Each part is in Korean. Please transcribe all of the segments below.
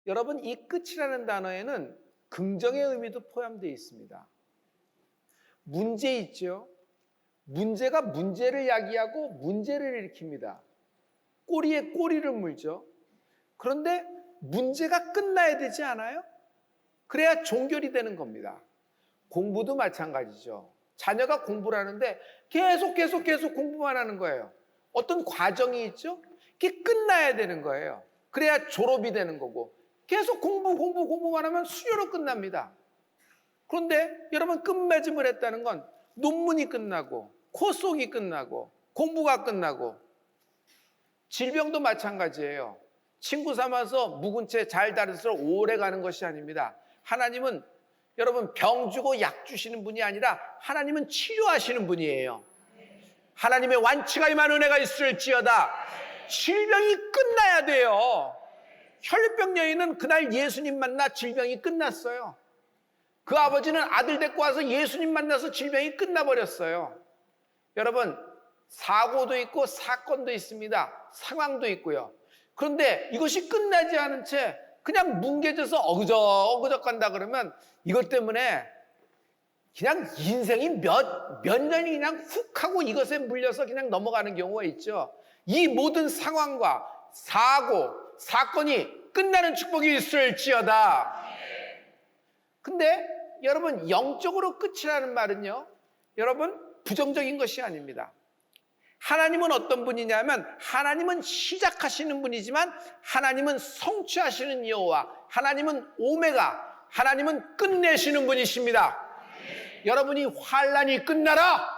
여러분, 이 끝이라는 단어에는 긍정의 의미도 포함되어 있습니다. 문제 있죠? 문제가 문제를 야기하고 문제를 일으킵니다. 꼬리에 꼬리를 물죠. 그런데 문제가 끝나야 되지 않아요? 그래야 종결이 되는 겁니다. 공부도 마찬가지죠. 자녀가 공부를 하는데 계속 공부만 하는 거예요. 어떤 과정이 있죠? 그게 끝나야 되는 거예요. 그래야 졸업이 되는 거고, 계속 공부만 하면 수료로 끝납니다. 그런데 여러분, 끝맺음을 했다는 건 논문이 끝나고 코속이 끝나고 공부가 끝나고, 질병도 마찬가지예요. 친구 삼아서 묵은 채 잘 다를수록 오래 가는 것이 아닙니다. 하나님은 여러분, 병 주고 약 주시는 분이 아니라 하나님은 치료하시는 분이에요. 하나님의 완치가 임한 은혜가 있을지어다. 질병이 끝나야 돼요. 혈병 여인은 그날 예수님 만나 질병이 끝났어요. 그 아버지는 아들 데리고 와서 예수님 만나서 질병이 끝나버렸어요. 여러분, 사고도 있고 사건도 있습니다. 상황도 있고요. 그런데 이것이 끝나지 않은 채 그냥 뭉개져서 어그적 간다 그러면 이것 때문에 그냥 인생이 몇 년이 그냥 훅 하고 이것에 물려서 그냥 넘어가는 경우가 있죠. 이 모든 상황과 사고, 사건이 끝나는 축복이 있을지어다. 근데 여러분, 영적으로 끝이라는 말은요, 여러분, 부정적인 것이 아닙니다. 하나님은 어떤 분이냐면, 하나님은 시작하시는 분이지만 하나님은 성취하시는 여호와, 하나님은 오메가, 하나님은 끝내시는 분이십니다. 여러분이 환난이 끝나라.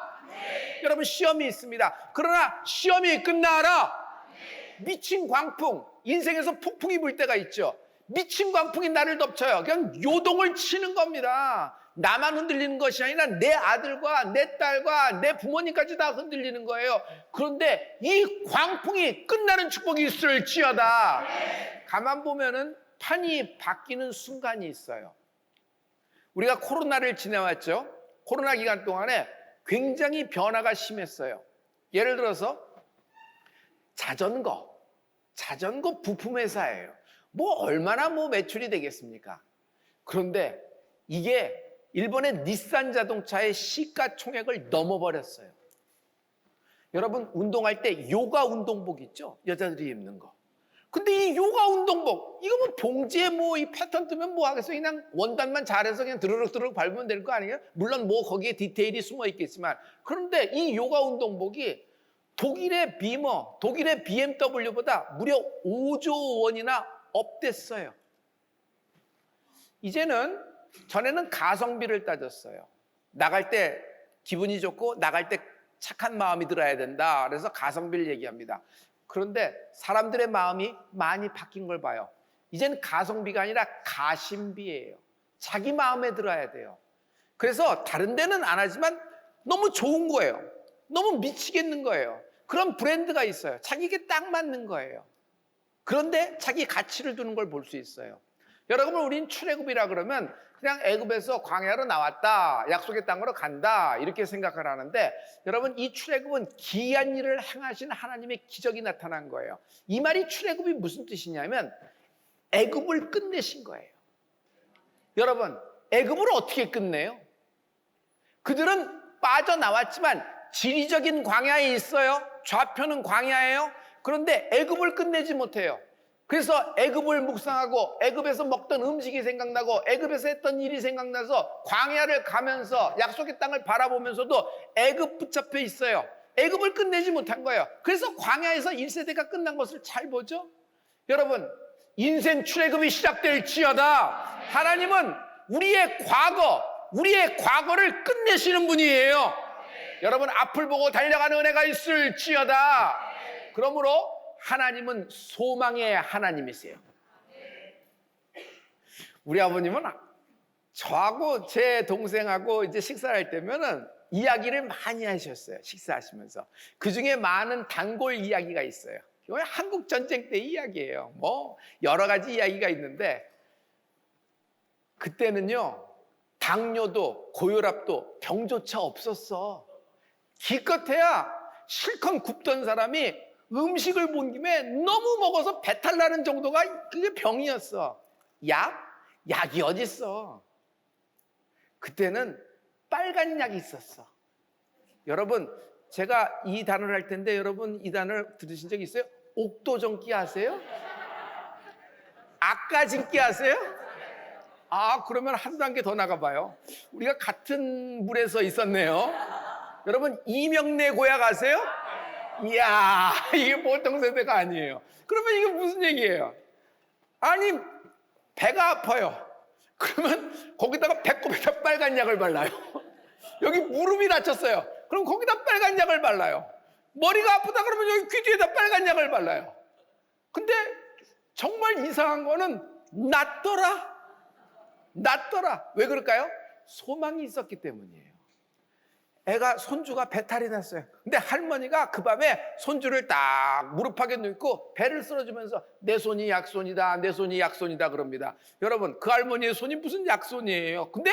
여러분, 시험이 있습니다. 그러나 시험이 끝나라. 미친 광풍, 인생에서 폭풍이 불 때가 있죠. 미친 광풍이 나를 덮쳐요. 그냥 요동을 치는 겁니다. 나만 흔들리는 것이 아니라 내 아들과 내 딸과 내 부모님까지 다 흔들리는 거예요. 그런데 이 광풍이 끝나는 축복이 있을지어다. 가만 보면은 판이 바뀌는 순간이 있어요. 우리가 코로나를 지내왔죠. 코로나 기간 동안에 굉장히 변화가 심했어요. 예를 들어서 자전거 부품 회사예요. 뭐 얼마나 매출이 되겠습니까? 그런데 이게 일본의 닛산 자동차의 시가총액을 넘어버렸어요. 여러분, 운동할 때 요가 운동복 있죠? 여자들이 입는 거. 근데 이 요가 운동복, 이거 봉지에 이 패턴 뜨면 뭐 하겠어요? 그냥 원단만 잘해서 그냥 드르륵 밟으면 될 거 아니에요? 물론 거기에 디테일이 숨어 있겠지만. 그런데 이 요가 운동복이 독일의 비머, 독일의 BMW보다 무려 5조 원이나 업됐어요. 이제는, 전에는 가성비를 따졌어요. 나갈 때 기분이 좋고 나갈 때 착한 마음이 들어야 된다. 그래서 가성비를 얘기합니다. 그런데 사람들의 마음이 많이 바뀐 걸 봐요. 이제는 가성비가 아니라 가심비예요. 자기 마음에 들어야 돼요. 그래서 다른 데는 안 하지만 너무 좋은 거예요. 너무 미치겠는 거예요. 그런 브랜드가 있어요. 자기에게 딱 맞는 거예요. 그런데 자기 가치를 두는 걸 볼 수 있어요. 여러분, 우린 출애굽이라 그러면 그냥 애굽에서 광야로 나왔다, 약속의 땅으로 간다, 이렇게 생각을 하는데, 여러분, 이 출애굽은 기이한 일을 행하신 하나님의 기적이 나타난 거예요. 이 말이, 출애굽이 무슨 뜻이냐면 애굽을 끝내신 거예요. 여러분, 애굽을 어떻게 끝내요? 그들은 빠져나왔지만 지리적인 광야에 있어요. 좌표는 광야예요. 그런데 애굽을 끝내지 못해요. 그래서 애굽을 묵상하고 애굽에서 먹던 음식이 생각나고 애굽에서 했던 일이 생각나서 광야를 가면서 약속의 땅을 바라보면서도 애굽 붙잡혀 있어요. 애굽을 끝내지 못한 거예요. 그래서 광야에서 1세대가 끝난 것을 잘 보죠. 여러분, 인생 출애굽이 시작될지어다. 하나님은 우리의 과거를 끝내시는 분이에요. 여러분, 앞을 보고 달려가는 은혜가 있을지어다. 그러므로 하나님은 소망의 하나님이세요. 우리 아버님은 저하고 제 동생하고 이제 식사할 때면은 이야기를 많이 하셨어요. 식사하시면서. 그 중에 많은 단골 이야기가 있어요. 이건 한국 전쟁 때 이야기예요. 여러 가지 이야기가 있는데, 그때는요, 당뇨도 고혈압도 병조차 없었어. 기껏해야 실컷 굽던 사람이 음식을 본 김에 너무 먹어서 배탈 나는 정도가 그게 병이었어. 약? 약이 어딨어? 그때는 빨간 약이 있었어. 여러분, 제가 이 단어를 할 텐데 여러분 이 단어를 들으신 적 있어요? 옥도정기 아세요? 악가진기 아세요? 아, 그러면 한 단계 더 나가봐요. 우리가 같은 물에서 있었네요. 여러분, 이명래 고약 아세요? 이야, 이게 보통 세대가 아니에요. 그러면 이게 무슨 얘기예요? 아니, 배가 아파요. 그러면 거기다가 배꼽에다 빨간 약을 발라요. 여기 무릎이 다쳤어요. 그럼 거기다 빨간 약을 발라요. 머리가 아프다 그러면 여기 귀 뒤에다 빨간 약을 발라요. 근데 정말 이상한 거는 낫더라. 왜 그럴까요? 소망이 있었기 때문이에요. 손주가 배탈이 났어요. 근데 할머니가 그 밤에 손주를 딱 무릎팍에 눕고 배를 쓸어주면서 내 손이 약손이다, 내 손이 약손이다 그럽니다. 여러분, 그 할머니의 손이 무슨 약손이에요? 근데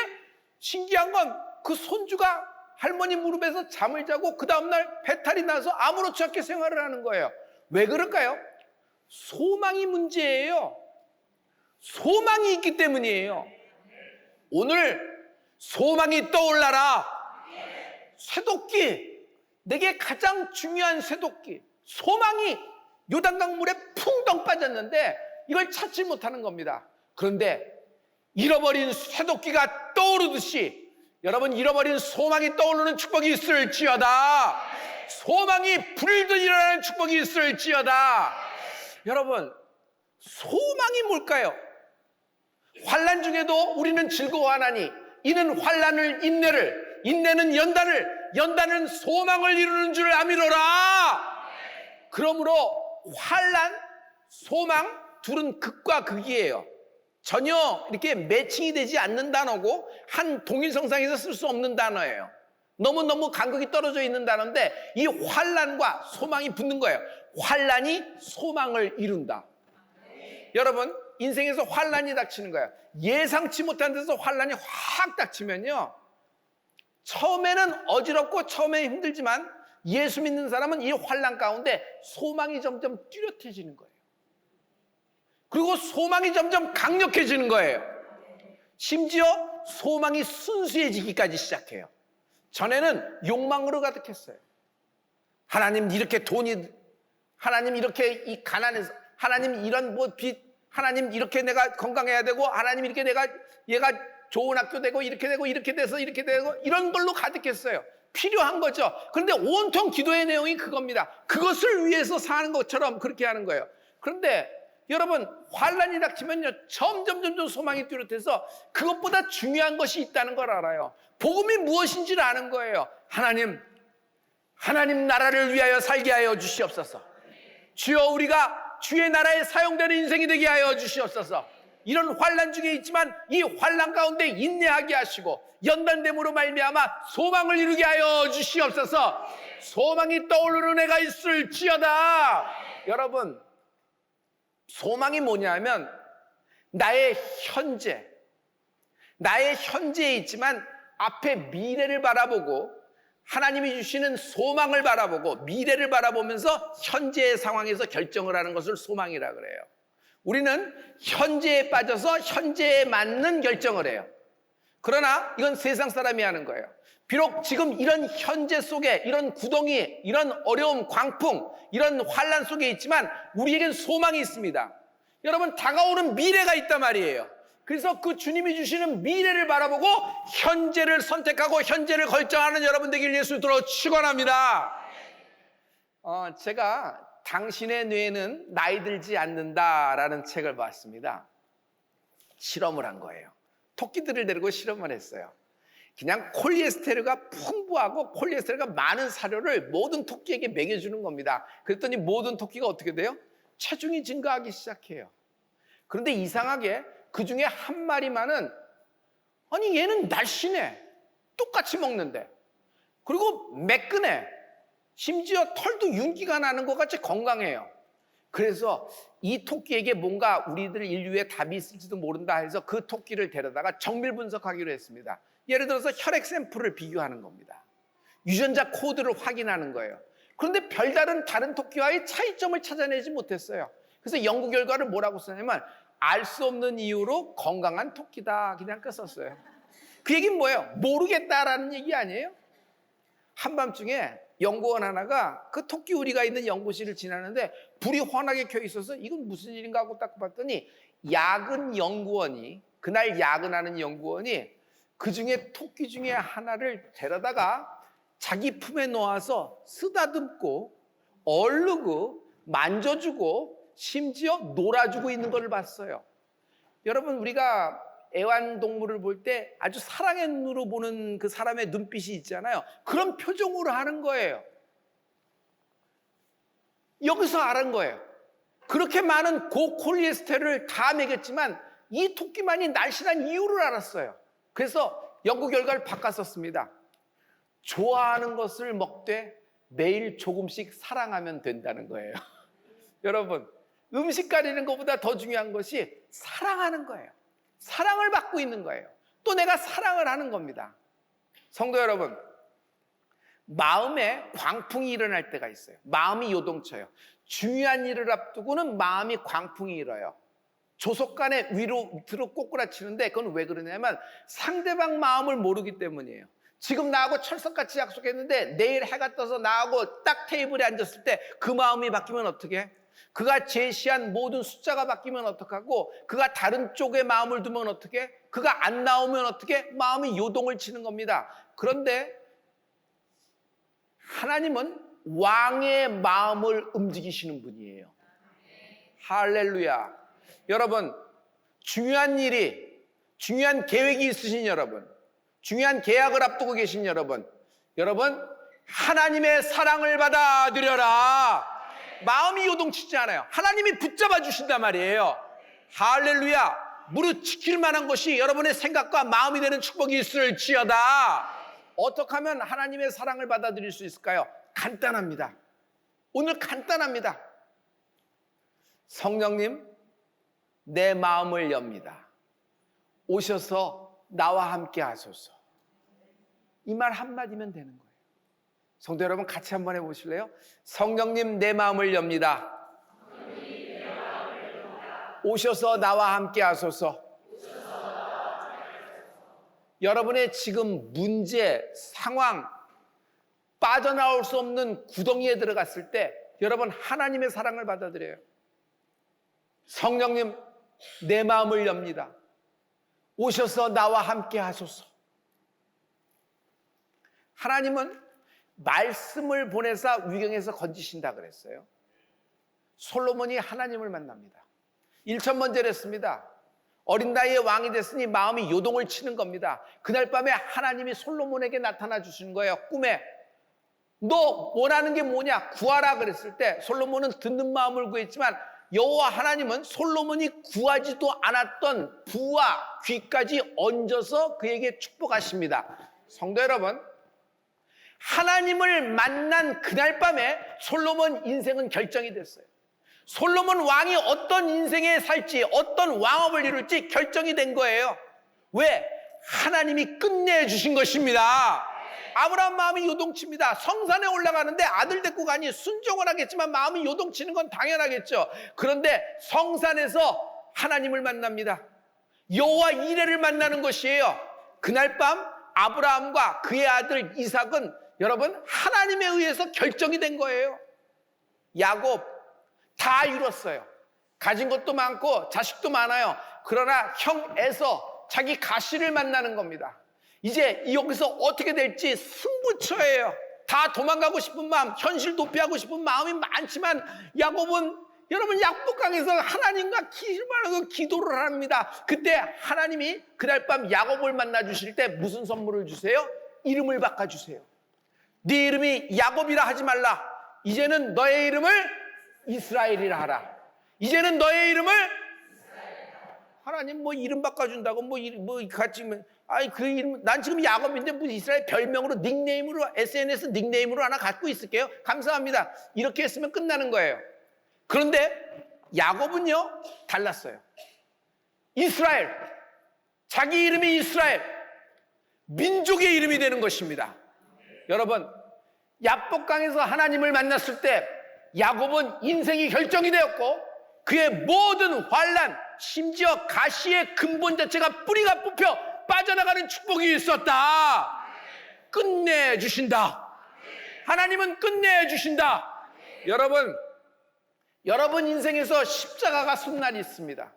신기한 건 그 손주가 할머니 무릎에서 잠을 자고 그 다음날 배탈이 나서 아무렇지 않게 생활을 하는 거예요. 왜 그럴까요? 소망이 문제예요. 소망이 있기 때문이에요. 오늘 소망이 떠올라라. 쇠도끼, 내게 가장 중요한 쇠도끼, 소망이 요단강 물에 풍덩 빠졌는데 이걸 찾지 못하는 겁니다. 그런데 잃어버린 쇠도끼가 떠오르듯이 여러분, 잃어버린 소망이 떠오르는 축복이 있을지어다. 소망이 불일듯 일어나는 축복이 있을지어다. 여러분, 소망이 뭘까요? 환난 중에도 우리는 즐거워하나니 이는 환난을 인내를, 인내는 연단을, 연단은 소망을 이루는 줄 아미로라. 그러므로 환난, 소망 둘은 극과 극이에요. 전혀 이렇게 매칭이 되지 않는 단어고 한 동일성상에서 쓸 수 없는 단어예요. 너무너무 간극이 떨어져 있는 단어인데 이 환난과 소망이 붙는 거예요. 환난이 소망을 이룬다. 여러분, 인생에서 환난이 닥치는 거예요. 예상치 못한 데서 환난이 확 닥치면요, 처음에는 어지럽고 처음에는 힘들지만 예수 믿는 사람은 이 환난 가운데 소망이 점점 뚜렷해지는 거예요. 그리고 소망이 점점 강력해지는 거예요. 심지어 소망이 순수해지기까지 시작해요. 전에는 욕망으로 가득했어요. 하나님 이렇게 돈이, 하나님 이렇게 이 가난해서, 하나님 이런 뭐 빚, 하나님 이렇게 내가 건강해야 되고, 하나님 이렇게 내가 얘가 좋은 학교 되고 이렇게 되고 이렇게 돼서 이렇게 되고, 이런 걸로 가득했어요. 필요한 거죠. 그런데 온통 기도의 내용이 그겁니다. 그것을 위해서 사는 것처럼 그렇게 하는 거예요. 그런데 여러분, 환난이 닥치면요, 점점 소망이 뚜렷해서 그것보다 중요한 것이 있다는 걸 알아요. 복음이 무엇인지를 아는 거예요. 하나님 나라를 위하여 살게 하여 주시옵소서. 주여, 우리가 주의 나라에 사용되는 인생이 되게 하여 주시옵소서. 이런 환난 중에 있지만 이 환난 가운데 인내하게 하시고 연단됨으로 말미암아 소망을 이루게 하여 주시옵소서. 소망이 떠오르는 애가 있을지어다. 여러분, 소망이 뭐냐면 나의 현재에 있지만 앞에 미래를 바라보고 하나님이 주시는 소망을 바라보고 미래를 바라보면서 현재의 상황에서 결정을 하는 것을 소망이라 그래요. 우리는 현재에 빠져서 현재에 맞는 결정을 해요. 그러나 이건 세상 사람이 하는 거예요. 비록 지금 이런 현재 속에 이런 구덩이, 이런 어려움, 광풍, 이런 환난 속에 있지만 우리에겐 소망이 있습니다. 여러분, 다가오는 미래가 있단 말이에요. 그래서 그 주님이 주시는 미래를 바라보고 현재를 선택하고 현재를 결정하는 여러분 되길 예수로 축원합니다. 제가 당신의 뇌는 나이 들지 않는다라는 책을 봤습니다. 실험을 한 거예요. 토끼들을 데리고 실험을 했어요. 그냥 콜레스테롤가 풍부하고 콜레스테롤가 많은 사료를 모든 토끼에게 먹여주는 겁니다. 그랬더니 모든 토끼가 어떻게 돼요? 체중이 증가하기 시작해요. 그런데 이상하게 그 중에 한 마리만은, 아니 얘는 날씬해, 똑같이 먹는데, 그리고 매끈해, 심지어 털도 윤기가 나는 것 같이 건강해요. 그래서 이 토끼에게 뭔가 우리들 인류의 답이 있을지도 모른다 해서 그 토끼를 데려다가 정밀 분석하기로 했습니다. 예를 들어서 혈액 샘플을 비교하는 겁니다. 유전자 코드를 확인하는 거예요. 그런데 별다른 다른 토끼와의 차이점을 찾아내지 못했어요. 그래서 연구 결과를 뭐라고 썼냐면 알 수 없는 이유로 건강한 토끼다 그냥 썼어요. 그 얘기는 뭐예요? 모르겠다라는 얘기 아니에요? 한밤중에 연구원 하나가 그 토끼 우리가 있는 연구실을 지나는데 불이 환하게 켜 있어서 이건 무슨 일인가 하고 딱 봤더니 야근 연구원이, 그날 야근하는 연구원이 그중에 토끼 중에 하나를 데려다가 자기 품에 놓아서 쓰다듬고 얼르고 만져주고 심지어 놀아주고 있는 걸 봤어요. 여러분, 우리가 애완동물을 볼 때 아주 사랑의 눈으로 보는 그 사람의 눈빛이 있잖아요. 그런 표정으로 하는 거예요. 여기서 알은 거예요. 그렇게 많은 고콜레스테롤을 다 먹였지만 이 토끼만이 날씬한 이유를 알았어요. 그래서 연구 결과를 바꿨었습니다. 좋아하는 것을 먹되 매일 조금씩 사랑하면 된다는 거예요. 여러분, 음식 가리는 것보다 더 중요한 것이 사랑하는 거예요. 사랑을 받고 있는 거예요. 또 내가 사랑을 하는 겁니다. 성도 여러분, 마음에 광풍이 일어날 때가 있어요. 마음이 요동쳐요. 중요한 일을 앞두고는 마음이 광풍이 일어요. 조속간에 위로 밑으로 꼬꾸라치는데 그건 왜 그러냐면 상대방 마음을 모르기 때문이에요. 지금 나하고 철석같이 약속했는데 내일 해가 떠서 나하고 딱 테이블에 앉았을 때 그 마음이 바뀌면 어떻게 해? 그가 제시한 모든 숫자가 바뀌면 어떡하고, 그가 다른 쪽에 마음을 두면 어떻게, 그가 안 나오면 어떻게, 마음이 요동을 치는 겁니다. 그런데 하나님은 왕의 마음을 움직이시는 분이에요. 할렐루야. 여러분, 중요한 일이, 중요한 계획이 있으신 여러분, 중요한 계약을 앞두고 계신 여러분, 하나님의 사랑을 받아들여라. 마음이 요동치지 않아요. 하나님이 붙잡아 주신단 말이에요. 할렐루야. 무릇 지킬 만한 것이 여러분의 생각과 마음이 되는 축복이 있을지어다. 어떻게 하면 하나님의 사랑을 받아들일 수 있을까요? 간단합니다. 오늘 간단합니다. 성령님, 내 마음을 엽니다. 오셔서 나와 함께 하소서. 이 말 한마디면 되는 거예요. 성도 여러분, 같이 한번 해보실래요? 성령님, 내 마음을 엽니다. 오셔서 나와 함께 하소서. 여러분의 지금 문제, 상황, 빠져나올 수 없는 구덩이에 들어갔을 때 여러분, 하나님의 사랑을 받아들여요. 성령님, 내 마음을 엽니다. 오셔서 나와 함께 하소서. 하나님은 말씀을 보내서 위경에서 건지신다 그랬어요. 솔로몬이 하나님을 만납니다. 1000번째를 했습니다. 어린 나이에 왕이 됐으니 마음이 요동을 치는 겁니다. 그날 밤에 하나님이 솔로몬에게 나타나 주시는 거예요. 꿈에. 너 원하는 게 뭐냐? 구하라 그랬을 때 솔로몬은 듣는 마음을 구했지만 여호와 하나님은 솔로몬이 구하지도 않았던 부와 귀까지 얹어서 그에게 축복하십니다. 성도 여러분, 하나님을 만난 그날 밤에 솔로몬 인생은 결정이 됐어요. 솔로몬 왕이 어떤 인생에 살지, 어떤 왕업을 이룰지 결정이 된 거예요. 왜? 하나님이 끝내주신 것입니다. 아브라함 마음이 요동칩니다. 성산에 올라가는데 아들 데리고 가니 순종을 하겠지만 마음이 요동치는 건 당연하겠죠. 그런데 성산에서 하나님을 만납니다. 여호와 이레를 만나는 것이에요. 그날 밤 아브라함과 그의 아들 이삭은 여러분, 하나님에 의해서 결정이 된 거예요. 야곱 다 이뤘어요. 가진 것도 많고 자식도 많아요. 그러나 형 에서 자기 가시를 만나는 겁니다. 이제 여기서 어떻게 될지 승부처예요. 다 도망가고 싶은 마음, 현실 도피하고 싶은 마음이 많지만 야곱은 여러분 약복강에서 하나님과 기도를 합니다. 그때 하나님이 그날 밤 야곱을 만나 주실 때 무슨 선물을 주세요? 이름을 바꿔주세요. 네 이름이 야곱이라 하지 말라. 이제는 너의 이름을 이스라엘이라 하라. 이제는 너의 이름을 하나님 뭐 이름 바꿔준다고 뭐 같이 아니 그 이름 난 지금 야곱인데 뭐 이스라엘 별명으로 닉네임으로 SNS 닉네임으로 하나 갖고 있을게요. 감사합니다. 이렇게 했으면 끝나는 거예요. 그런데 야곱은요 달랐어요. 이스라엘, 자기 이름이 이스라엘, 민족의 이름이 되는 것입니다. 여러분, 야복강에서 하나님을 만났을 때 야곱은 인생이 결정이 되었고 그의 모든 환난, 심지어 가시의 근본 자체가 뿌리가 뽑혀 빠져나가는 축복이 있었다. 끝내주신다. 하나님은 끝내주신다. 여러분 인생에서 십자가가 쓴 날이 있습니다.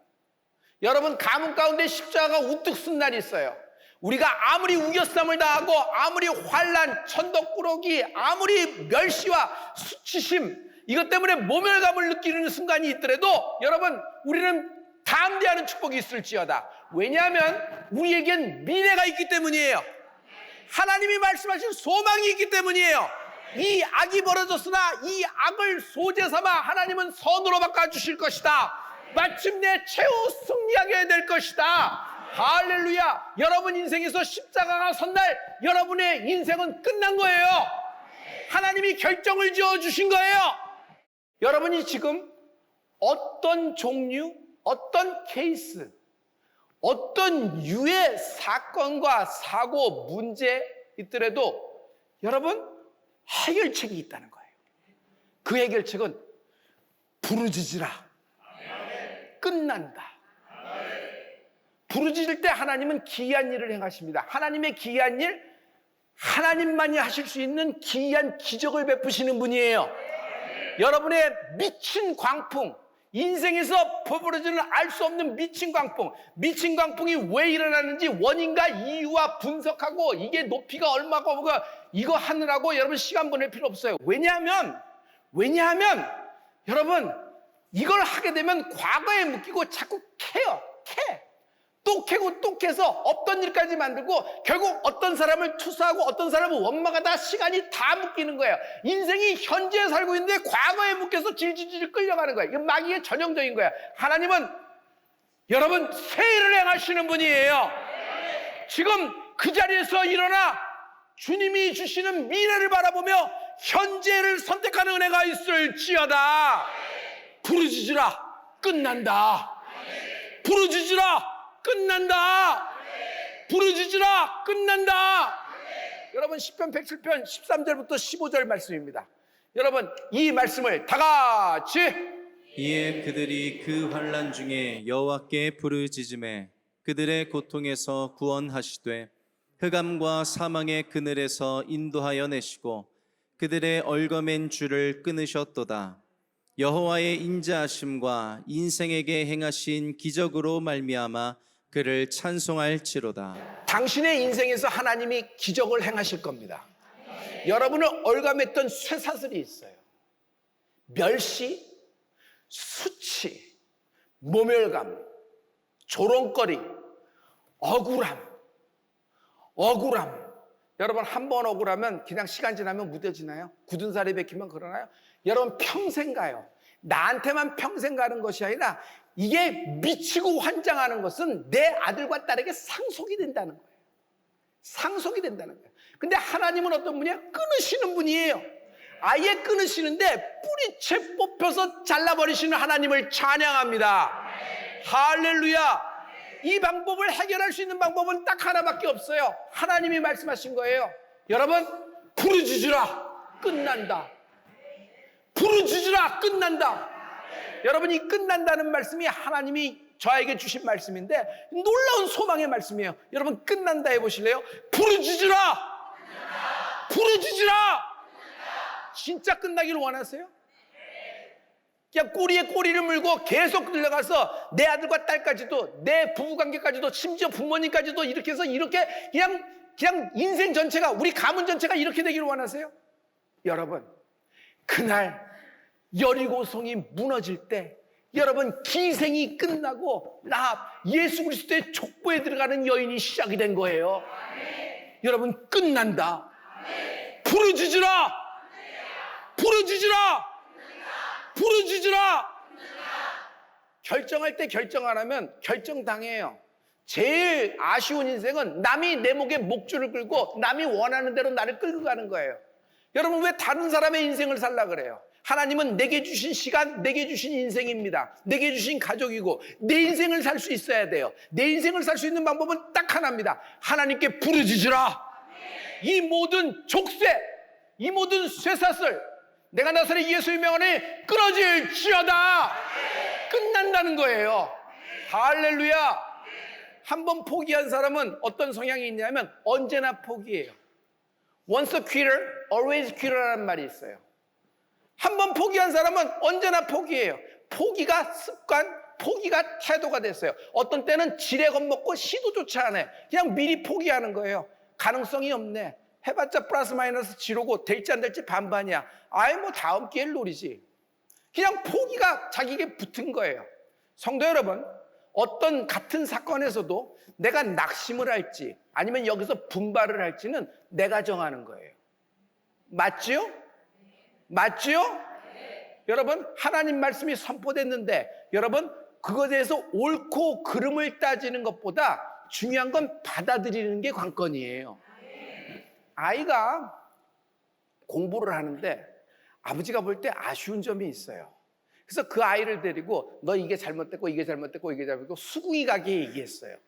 여러분 가문 가운데 십자가가 우뚝 쓴 날이 있어요. 우리가 아무리 우겨쌈을 당하고 아무리 환난, 천덕꾸러기, 아무리 멸시와 수치심 이것 때문에 모멸감을 느끼는 순간이 있더라도 여러분 우리는 담대하는 축복이 있을지어다. 왜냐하면 우리에겐 미래가 있기 때문이에요. 하나님이 말씀하신 소망이 있기 때문이에요. 이 악이 벌어졌으나 이 악을 소재 삼아 하나님은 선으로 바꿔주실 것이다. 마침내 최후 승리하게 될 것이다. 할렐루야. 여러분 인생에서 십자가가 선 날 여러분의 인생은 끝난 거예요. 하나님이 결정을 지어주신 거예요. 여러분이 지금 어떤 종류, 어떤 케이스, 어떤 유의 사건과 사고, 문제 있더라도 여러분 해결책이 있다는 거예요. 그 해결책은 부르짖으라. 끝난다. 부르짖을 때 하나님은 기이한 일을 행하십니다. 하나님의 기이한 일, 하나님만이 하실 수 있는 기이한 기적을 베푸시는 분이에요. 여러분의 미친 광풍, 인생에서 벌어지는 알 수 없는 미친 광풍이 왜 일어나는지 원인과 이유와 분석하고 이게 높이가 얼마고 뭐가 이거 하느라고 여러분 시간 보낼 필요 없어요. 왜냐하면 여러분 이걸 하게 되면 과거에 묶이고 자꾸 캐. 또 캐고 또 캐서 없던 일까지 만들고 결국 어떤 사람을 투사하고 어떤 사람을 원망하다 시간이 다 묶이는 거예요. 인생이 현재에 살고 있는데 과거에 묶여서 질질질 끌려가는 거예요. 이건 마귀의 전형적인 거예요. 하나님은 여러분 새 일을 행하시는 분이에요. 지금 그 자리에서 일어나 주님이 주시는 미래를 바라보며 현재를 선택하는 은혜가 있을지어다. 부르짖으라. 끝난다. 부르짖으라. 끝난다. 부르짖으라. 끝난다. 여러분 시편 107편 13절부터 15절 말씀입니다. 여러분 이 말씀을 다 같이 이에 그들이 그 환난 중에 여호와께 부르짖음에 그들의 고통에서 구원하시되 흑암과 사망의 그늘에서 인도하여 내시고 그들의 얽어맨 줄을 끊으셨도다. 여호와의 인자하심과 인생에게 행하신 기적으로 말미암아 그를 찬송할지로다. 당신의 인생에서 하나님이 기적을 행하실 겁니다. 여러분을 얽어맸던 쇠사슬이 있어요. 멸시, 수치, 모멸감, 조롱거리, 억울함. 여러분 한 번 억울하면 그냥 시간 지나면 무뎌지나요? 굳은 살이 베끼면 그러나요? 여러분 평생 가요. 나한테만 평생 가는 것이 아니라 이게 미치고 환장하는 것은 내 아들과 딸에게 상속이 된다는 거예요. 상속이 된다는 거예요. 근데 하나님은 어떤 분이야? 끊으시는 분이에요. 아예 끊으시는데 뿌리채 뽑혀서 잘라버리시는 하나님을 찬양합니다. 할렐루야. 이 방법을 해결할 수 있는 방법은 딱 하나밖에 없어요. 하나님이 말씀하신 거예요. 여러분 부르짖으라. 끝난다. 부르짖으라. 끝난다. 여러분 이 끝난다는 말씀이 하나님이 저에게 주신 말씀인데 놀라운 소망의 말씀이에요. 여러분 끝난다 해보실래요? 부르짖으라. 부르짖으라. 진짜 끝나기를 원하세요? 그냥 꼬리에 꼬리를 물고 계속 들려가서 내 아들과 딸까지도 내 부부관계까지도 심지어 부모님까지도 이렇게 해서 이렇게 그냥 인생 전체가 우리 가문 전체가 이렇게 되기를 원하세요? 여러분 그날 여리고성이 무너질 때 여러분 기생이 끝나고 나 예수 그리스도의 족보에 들어가는 여인이 시작이 된 거예요. 여러분 끝난다. 부르짖으라. 부르짖으라. 부르짖으라. 결정할 때 결정 안 하면 결정당해요. 제일 아쉬운 인생은 남이 내 목에 목줄을 끌고 남이 원하는 대로 나를 끌고 가는 거예요. 여러분 왜 다른 사람의 인생을 살라 그래요? 하나님은 내게 주신 시간, 내게 주신 인생입니다. 내게 주신 가족이고 내 인생을 살 수 있어야 돼요. 내 인생을 살 수 있는 방법은 딱 하나입니다. 하나님께 부르짖으라. 이 모든 족쇄, 이 모든 쇠사슬 내가 나사렛 예수의 명안에 끊어질지어다. 끝난다는 거예요. 할렐루야. 한 번 포기한 사람은 어떤 성향이 있냐면 언제나 포기해요. Once a quitter, always quitter라는 말이 있어요. 한 번 포기한 사람은 언제나 포기해요. 포기가 습관, 포기가 태도가 됐어요. 어떤 때는 지레 겁먹고 시도조차 안 해. 그냥 미리 포기하는 거예요. 가능성이 없네. 해봤자 플러스 마이너스 지로고 될지 안 될지 반반이야. 아이 뭐 다음 기회를 노리지. 그냥 포기가 자기에게 붙은 거예요. 성도 여러분, 어떤 같은 사건에서도 내가 낙심을 할지 아니면 여기서 분발을 할지는 내가 정하는 거예요. 맞지요? 맞지요? 여러분, 하나님 말씀이 선포됐는데 여러분, 그것에 대해서 옳고 그름을 따지는 것보다 중요한 건 받아들이는 게 관건이에요. 아이가 공부를 하는데 아버지가 볼 때 아쉬운 점이 있어요. 그래서 그 아이를 데리고 너 이게 잘못됐고 이게 잘못됐고 이게 잘못됐고 수긍이 가게 얘기했어요.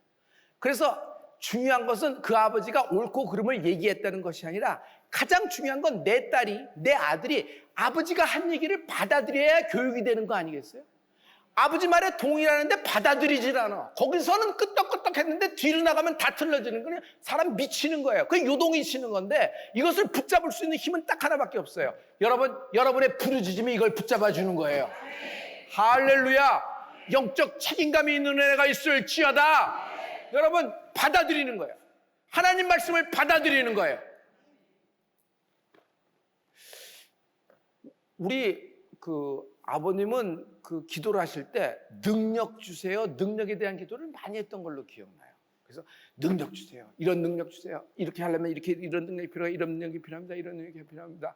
그래서 중요한 것은 그 아버지가 옳고 그름을 얘기했다는 것이 아니라 가장 중요한 건 내 딸이, 내 아들이 아버지가 한 얘기를 받아들여야 교육이 되는 거 아니겠어요? 아버지 말에 동의하는데 받아들이질 않아. 거기서는 끄떡끄떡 했는데 뒤로 나가면 다 틀려지는 거예요. 사람 미치는 거예요. 그게 요동이 치는 건데 이것을 붙잡을 수 있는 힘은 딱 하나밖에 없어요. 여러분의 부르짖음이 이걸 붙잡아 주는 거예요. 할렐루야. 영적 책임감이 있는 애가 있을지어다. 여러분, 받아들이는 거예요. 하나님 말씀을 받아들이는 거예요. 우리 아버님은 기도를 하실 때 능력 주세요. 능력에 대한 기도를 많이 했던 걸로 기억나요. 그래서 능력 주세요. 이런 능력 주세요. 이렇게 하려면 이렇게 이런 능력이 필요해요. 이런 능력이 필요합니다. 이런 능력이 필요합니다.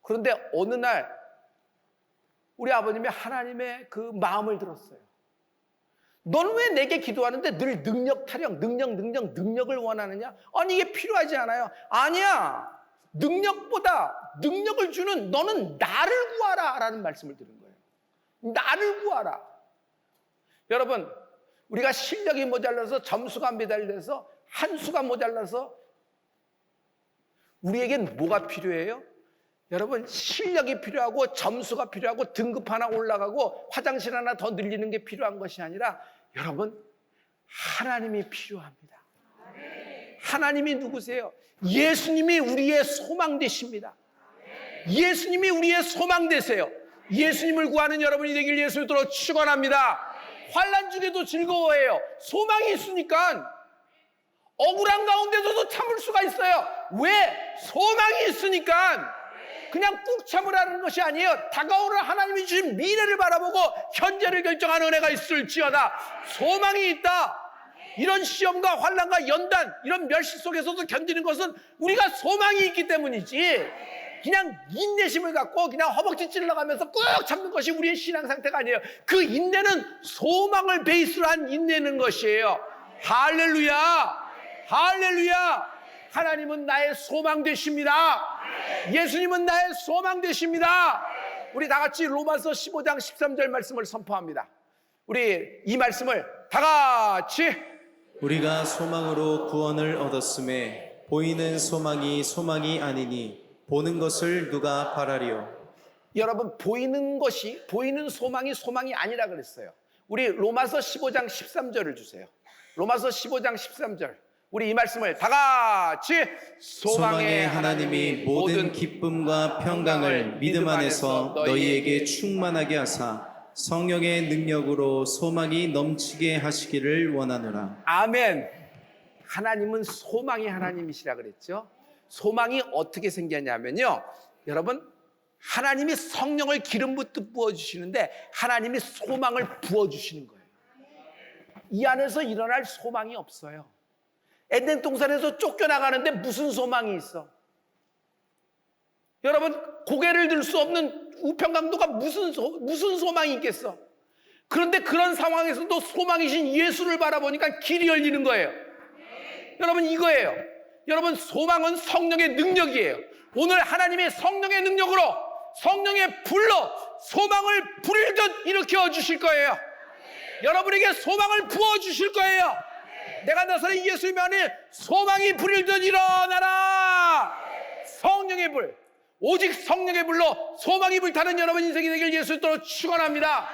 그런데 어느 날 우리 아버님이 하나님의 그 마음을 들었어요. 너는 왜 내게 기도하는데 늘 능력 타령, 능력을 원하느냐? 아니 이게 필요하지 않아요. 아니야. 능력보다 능력을 주는 너는 나를 구하라 라는 말씀을 들은 거예요. 나를 구하라. 여러분, 우리가 실력이 모자라서 점수가 매달려서 한 수가 모자라서 우리에겐 뭐가 필요해요? 여러분, 실력이 필요하고 점수가 필요하고 등급 하나 올라가고 화장실 하나 더 늘리는 게 필요한 것이 아니라 여러분, 하나님이 필요합니다. 하나님이 누구세요? 예수님이 우리의 소망 되십니다. 예수님이 우리의 소망 되세요. 예수님을 구하는 여러분이 되길 예수님으로 축원합니다. 환난 중에도 즐거워해요. 소망이 있으니까 억울한 가운데서도 참을 수가 있어요. 왜? 소망이 있으니까. 그냥 꾹 참으라는 것이 아니에요. 다가오는 하나님이 주신 미래를 바라보고 현재를 결정하는 은혜가 있을지어다. 소망이 있다. 이런 시험과 환난과 연단, 이런 멸시 속에서도 견디는 것은 우리가 소망이 있기 때문이지 그냥 인내심을 갖고 그냥 허벅지 찔러가면서 꾹 참는 것이 우리의 신앙 상태가 아니에요. 그 인내는 소망을 베이스로 한 인내는 것이에요. 할렐루야. 할렐루야. 하나님은 나의 소망 되십니다. 예수님은 나의 소망 되십니다. 우리 다 같이 로마서 15장 13절 말씀을 선포합니다. 우리 이 말씀을 다 같이 우리가 소망으로 구원을 얻었음에 보이는 소망이 아니니 보는 것을 누가 바라리요. 여러분, 보이는 소망이 아니라 그랬어요. 우리 로마서 15장 13절을 주세요. 로마서 15장 13절. 우리 이 말씀을 다 같이 소망의 하나님이 모든 기쁨과 평강을 믿음 안에서 너희에게 충만하게 하사 성령의 능력으로 소망이 넘치게 하시기를 원하노라. 아멘. 하나님은 소망의 하나님이시라 그랬죠. 소망이 어떻게 생겼냐면요, 여러분, 하나님이 성령을 기름 붓듯 부어주시는데 하나님이 소망을 부어주시는 거예요. 이 안에서 일어날 소망이 없어요. 에덴 동산에서 쫓겨나가는데 무슨 소망이 있어? 여러분, 고개를 들 수 없는 우편강도가 무슨 소망이 있겠어? 그런데 그런 상황에서도 소망이신 예수를 바라보니까 길이 열리는 거예요. 여러분, 이거예요. 여러분, 소망은 성령의 능력이에요. 오늘 하나님의 성령의 능력으로, 성령의 불로 소망을 불일 듯 일으켜 주실 거예요. 여러분에게 소망을 부어 주실 거예요. 내가 나서는 예수님 안에 소망이 불일 듯 일어나라. 성령의 불, 오직 성령의 불로 소망이 불타는 여러분 인생이 되길 예수님으로 축원합니다.